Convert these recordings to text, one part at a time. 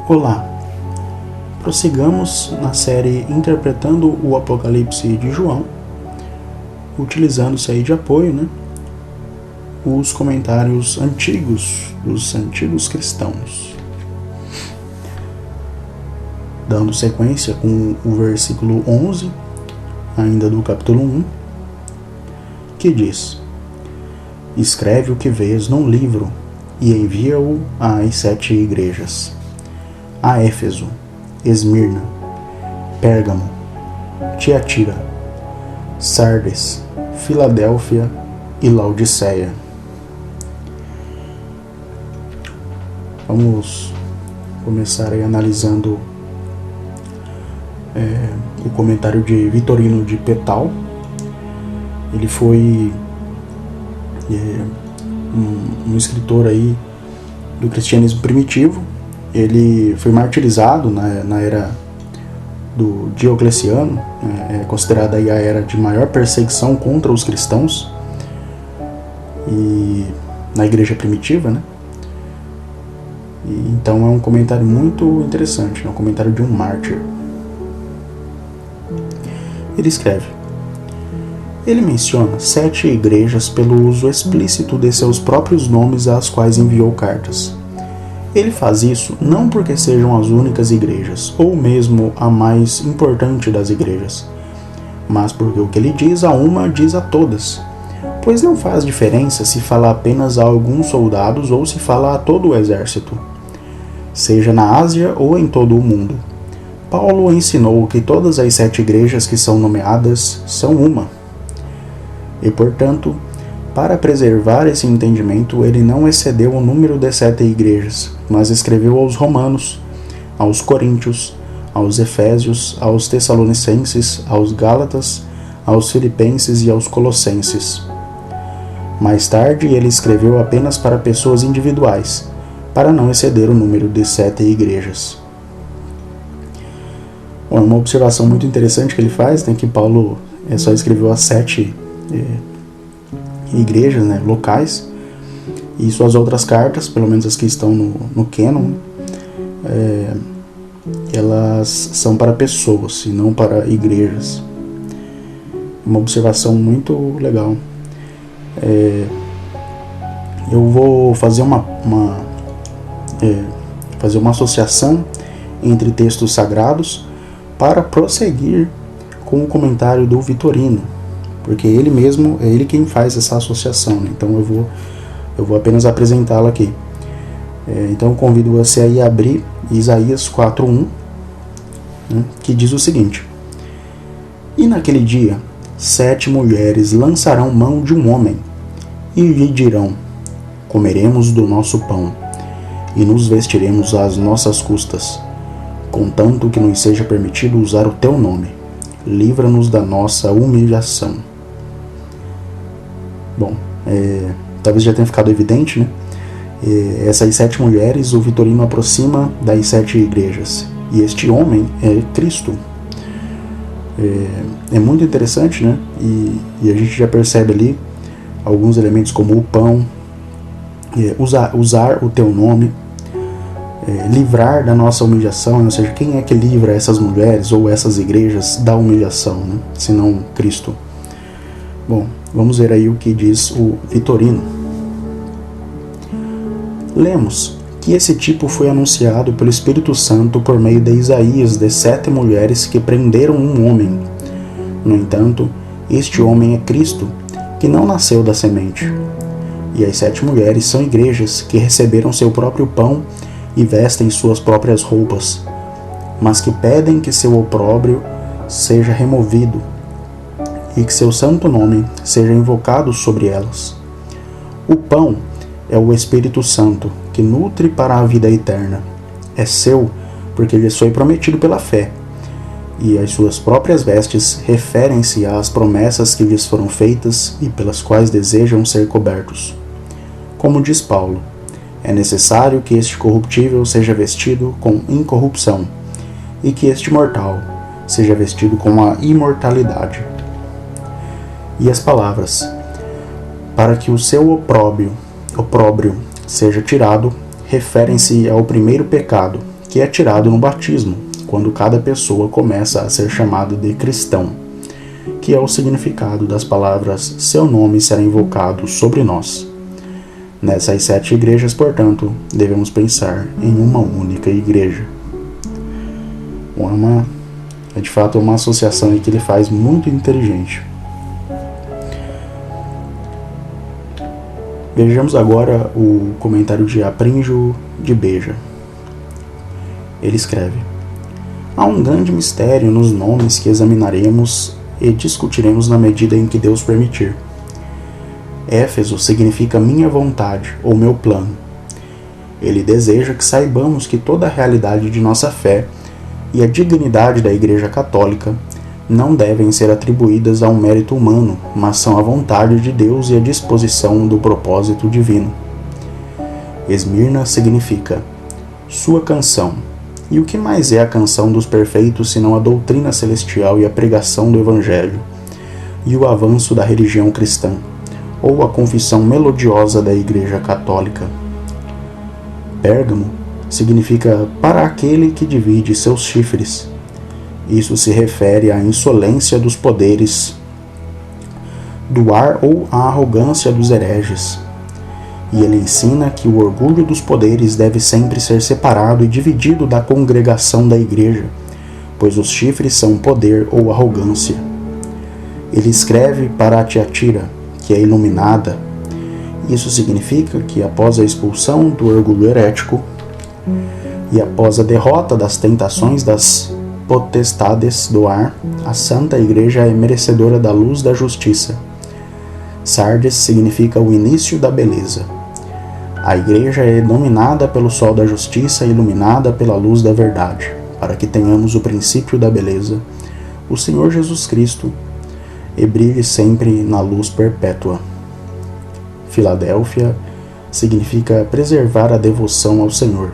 Olá, prossigamos na série Interpretando o Apocalipse de João, utilizando-se aí de apoio, os comentários antigos dos antigos cristãos. Dando sequência com o versículo 11, ainda do capítulo 1, que diz: Escreve o que vês num livro e envia-o às 7 igrejas: a Éfeso, Esmirna, Pérgamo, Tiatira, Sardes, Filadélfia e Laodiceia. Vamos começar aí analisando o comentário de Vitorino de Petal. Ele foi um escritor aí do cristianismo primitivo. Ele foi martirizado na era do Diocleciano, é considerada aí a era de maior perseguição contra os cristãos e na igreja primitiva, E, então é um comentário muito interessante, é um comentário de um mártir. Ele escreve: Ele menciona 7 igrejas pelo uso explícito de seus próprios nomes às quais enviou cartas. Ele faz isso não porque sejam as únicas igrejas, ou mesmo a mais importante das igrejas, mas porque o que ele diz a uma diz a todas, pois não faz diferença se fala apenas a alguns soldados ou se fala a todo o exército, seja na Ásia ou em todo o mundo. Paulo ensinou que todas as 7 igrejas que são nomeadas são uma. E, portanto, para preservar esse entendimento, ele não excedeu o número de 7 igrejas, mas escreveu aos romanos, aos coríntios, aos efésios, aos tessalonicenses, aos gálatas, aos filipenses e aos colossenses. Mais tarde, ele escreveu apenas para pessoas individuais, para não exceder o número de 7 igrejas. Bom, uma observação muito interessante que ele faz, que Paulo só escreveu as 7 igrejas, locais, e suas outras cartas, pelo menos as que estão no Canon, elas são para pessoas e não para igrejas. Uma observação muito legal. Eu vou fazer uma associação entre textos sagrados para prosseguir com o comentário do Vitorino, porque ele mesmo é ele quem faz essa associação, então eu vou apenas apresentá-la aqui. Então eu convido você a ir abrir Isaías 4:1, que diz o seguinte: E naquele dia 7 mulheres lançarão mão de um homem e lhe dirão: Comeremos do nosso pão e nos vestiremos às nossas custas, contanto que nos seja permitido usar o teu nome. Livra-nos da nossa humilhação. Bom, talvez já tenha ficado evidente, essas 7 mulheres, o Vitorino aproxima das 7 igrejas. E este homem é Cristo. É muito interessante, E a gente já percebe ali alguns elementos como o pão, usar o teu nome, livrar da nossa humilhação, ou seja, quem é que livra essas mulheres ou essas igrejas da humilhação, senão Cristo. Bom, vamos ver aí o que diz o Vitorino. Lemos que esse tipo foi anunciado pelo Espírito Santo por meio de Isaías de 7 mulheres que prenderam um homem. No entanto, este homem é Cristo, que não nasceu da semente. E as 7 mulheres são igrejas que receberam seu próprio pão e vestem suas próprias roupas, mas que pedem que seu opróbrio seja removido e que seu santo nome seja invocado sobre elas. O pão é o Espírito Santo, que nutre para a vida eterna. É seu, porque lhes foi prometido pela fé, e as suas próprias vestes referem-se às promessas que lhes foram feitas e pelas quais desejam ser cobertos. Como diz Paulo, é necessário que este corruptível seja vestido com incorrupção, e que este mortal seja vestido com a imortalidade. E as palavras: para que o seu opróbrio seja tirado, referem-se ao primeiro pecado, que é tirado no batismo, quando cada pessoa começa a ser chamada de cristão, que é o significado das palavras "seu nome será invocado sobre nós". Nessas 7 igrejas, portanto, devemos pensar em uma única igreja. É de fato uma associação aí que ele faz muito inteligente. Vejamos agora o comentário de Apríngio de Beja. Ele escreve: há um grande mistério nos nomes que examinaremos e discutiremos na medida em que Deus permitir. Éfeso significa minha vontade ou meu plano. Ele deseja que saibamos que toda a realidade de nossa fé e a dignidade da Igreja Católica não devem ser atribuídas a um mérito humano, mas são a vontade de Deus e a disposição do propósito divino. Esmirna significa sua canção. E o que mais é a canção dos perfeitos senão a doutrina celestial e a pregação do Evangelho, e o avanço da religião cristã, ou a confissão melodiosa da Igreja Católica? Pérgamo significa para aquele que divide seus chifres. Isso se refere à insolência dos poderes do ar ou à arrogância dos hereges. E ele ensina que o orgulho dos poderes deve sempre ser separado e dividido da congregação da igreja, pois os chifres são poder ou arrogância. Ele escreve para a Tiatira, que é iluminada. Isso significa que após a expulsão do orgulho herético e após a derrota das tentações das potestades do ar, a Santa Igreja é merecedora da luz da justiça. Sardes significa o início da beleza. A Igreja é dominada pelo sol da justiça e iluminada pela luz da verdade, para que tenhamos o princípio da beleza, o Senhor Jesus Cristo, e brilhe sempre na luz perpétua. Filadélfia significa preservar a devoção ao Senhor.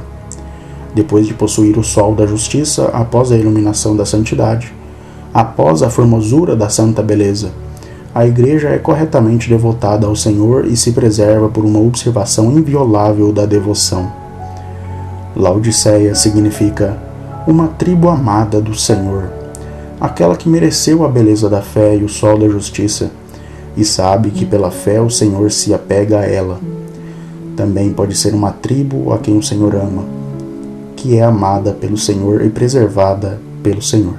Depois de possuir o sol da justiça, após a iluminação da santidade, após a formosura da santa beleza, a Igreja é corretamente devotada ao Senhor e se preserva por uma observação inviolável da devoção. Laodiceia significa uma tribo amada do Senhor, aquela que mereceu a beleza da fé e o sol da justiça, e sabe que pela fé o Senhor se apega a ela. Também pode ser uma tribo a quem o Senhor ama, que é amada pelo Senhor e preservada pelo Senhor.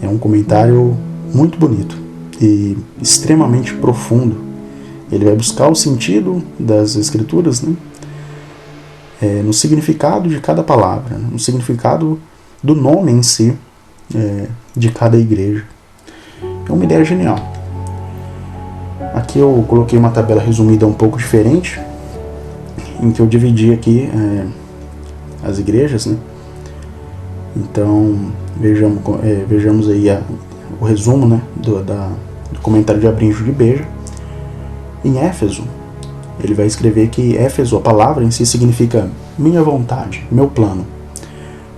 É um comentário muito bonito e extremamente profundo. Ele vai buscar o sentido das Escrituras, né? No significado de cada palavra, no significado do nome em si, de cada igreja. É uma ideia genial. Aqui eu coloquei uma tabela resumida um pouco diferente, em que eu dividi aqui as igrejas, né? Então vejamos aí o resumo, né, do comentário de Apríngio de Beja. Em Éfeso, ele vai escrever que Éfeso, a palavra em si, significa minha vontade, meu plano.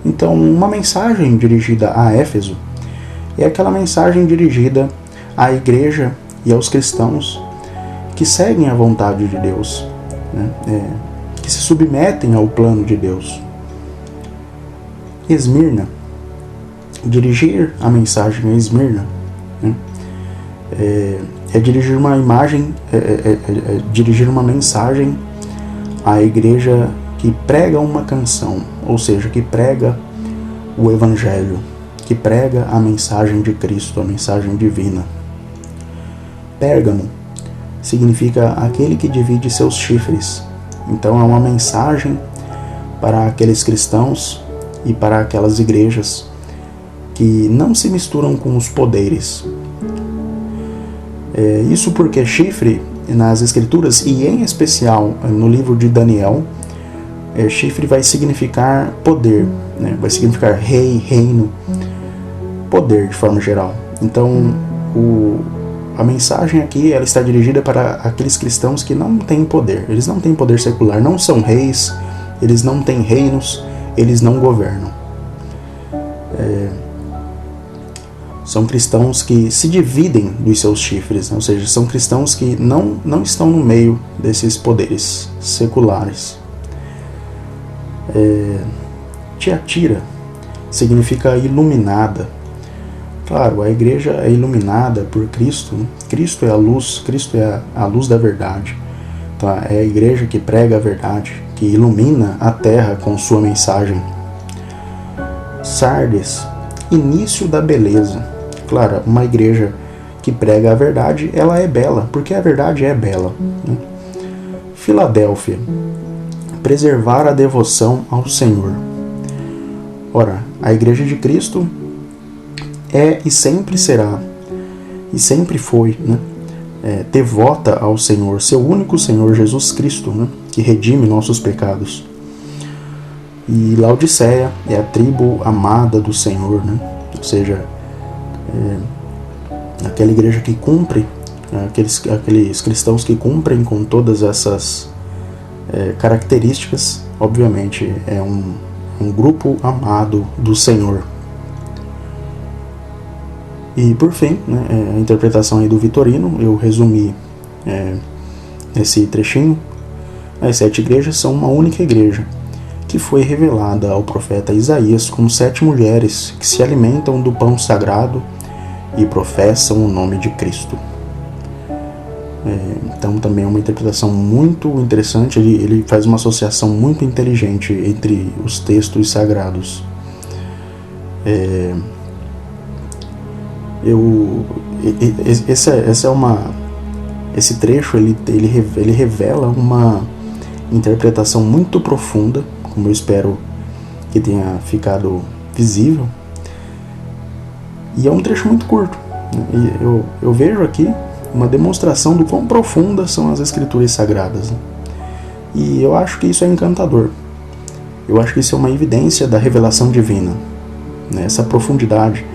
Então, uma mensagem dirigida a Éfeso é aquela mensagem dirigida à igreja e aos cristãos que seguem a vontade de Deus, né, que se submetem ao plano de Deus. Esmirna, dirigir a mensagem a Esmirna, né, é dirigir uma imagem, dirigir uma mensagem à igreja que prega uma canção, ou seja, que prega o Evangelho, que prega a mensagem de Cristo, a mensagem divina. Pérgamo significa aquele que divide seus chifres. Então é uma mensagem para aqueles cristãos e para aquelas igrejas que não se misturam com os poderes. Isso porque chifre, nas Escrituras, e em especial no livro de Daniel, chifre vai significar poder, né? Vai significar rei, reino, poder de forma geral. Então, a mensagem aqui ela está dirigida para aqueles cristãos que não têm poder. Eles não têm poder secular, não são reis, eles não têm reinos, eles não governam. São cristãos que se dividem dos seus chifres, né? Ou seja, são cristãos que não estão no meio desses poderes seculares. Tiatira significa iluminada. Claro, a igreja é iluminada por Cristo, né? Cristo é a luz, Cristo é a luz da verdade. Então, é a igreja que prega a verdade, que ilumina a terra com sua mensagem. Sardes, início da beleza. Claro, uma igreja que prega a verdade, ela é bela, porque a verdade é bela, né? Filadélfia, preservar a devoção ao Senhor. Ora, a igreja de Cristo é e sempre será, e sempre foi, né, devota ao Senhor, seu único Senhor Jesus Cristo, né, que redime nossos pecados. E Laodiceia é a tribo amada do Senhor, né, ou seja, aquela igreja que cumpre, aqueles cristãos que cumprem com todas essas características, obviamente é um grupo amado do Senhor. E por fim, né, a interpretação aí do Vitorino, eu resumi esse trechinho. As 7 igrejas são uma única igreja, que foi revelada ao profeta Isaías como 7 mulheres que se alimentam do pão sagrado e professam o nome de Cristo. Então também é uma interpretação muito interessante, ele faz uma associação muito inteligente entre os textos sagrados. Esse trecho ele revela uma interpretação muito profunda, como eu espero que tenha ficado visível, e é um trecho muito curto, né? E eu vejo aqui uma demonstração do quão profundas são as escrituras sagradas, né? E eu acho que isso é encantador, eu acho que isso é uma evidência da revelação divina, né? Essa profundidade,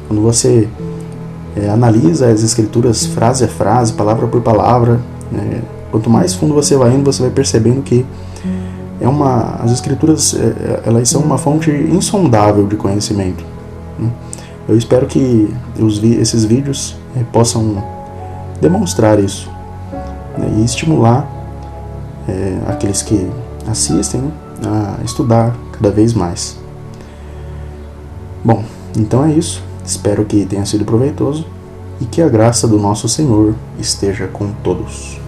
quando você analisa as escrituras frase a frase, palavra por palavra, né? Quanto mais fundo você vai indo, você vai percebendo que as escrituras elas são uma fonte insondável de conhecimento, né? Eu espero que esses vídeos possam demonstrar isso, né? E estimular aqueles que assistem, né, a estudar cada vez mais. Bom, então é isso. Espero que tenha sido proveitoso e que a graça do nosso Senhor esteja com todos.